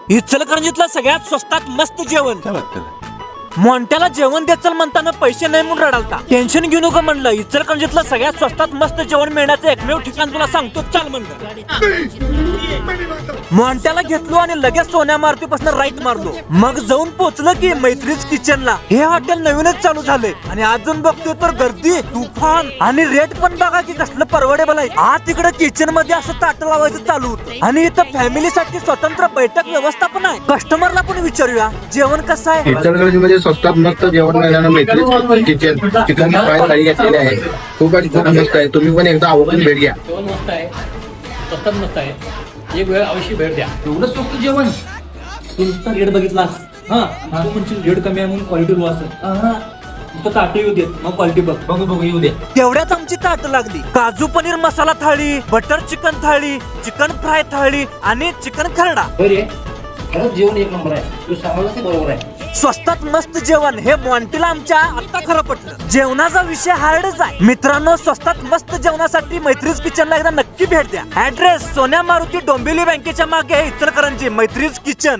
इचलकरंजीतलं सगळ्यात स्वस्तात मस्त जेवण। मोंट्याला जेवण द्यायचं म्हणताना पैसे नाही म्हणून रडालता। टेन्शन घेऊ नको म्हणलं, इचलकरंजीतलं सगळ्यात स्वस्तात मस्त जेवण मिळण्याचं एकमेव ठिकाण तुला सांगतो, चाल म्हणलं। मोंट्याला घेतलो आणि लगेच सोन्या मारुतीपासून राईट मारलो। मग जाऊन पोहोचलं की मैत्रीच किचनला। हे हॉटेल नवीनच चालू झालंय आणि अजून बघतोय तर गर्दी तुफान आणि रेट पण बघा की कसलं परवडेबल आहे। आज तिकडे किचन मध्ये असं ताट लावायचं चालू होतं आणि इथं फॅमिलीसाठी स्वतंत्र बैठक व्यवस्था पण आहे। कस्टमरला पण विचारूया जेवण कसं आहे। इचलकरंजीमध्ये स्वस्तात मस्त जेवण मिळालं मैत्रीच किचन चिकन फ्राय थाळी घेतलेली आहे, खूप मस्त आहे। तुम्ही पण एकदा आवडून भेट घ्या। जेवण मस्त आहे, स्वस्तात मस्त आहे, एक वेळ अवश्य भेट द्या। एवढं स्वस्त जेवण तुमचा रेट बघितलास हा म्हणजे रेट कमी आहे म्हणून क्वालिटी लो असत ताट येऊ देत मग क्वालिटी बघू येऊ दे। तेवढ्यात आमची ताट लागली, काजू पनीर मसाला थाळी, बटर चिकन थाळी, चिकन फ्राय थाळी आणि चिकन खरडा। खरंच जेवण एक नंबर आहे, तू सांगायला ते बरोबर आहे। स्वस्तात मस्त जेवण हे मोंटीला आमच्या आता खरं पटलं। जेवणाचा विषय हार्डच आहे मित्रांनो। स्वस्तात मस्त जेवणासाठी मैत्रीच किचनला एकदा नक्की भेट द्या। ऍड्रेस सोन्या मारुती डोंबिवली बँकेच्या मागे इचलकरंजी, मैत्रीच किचन।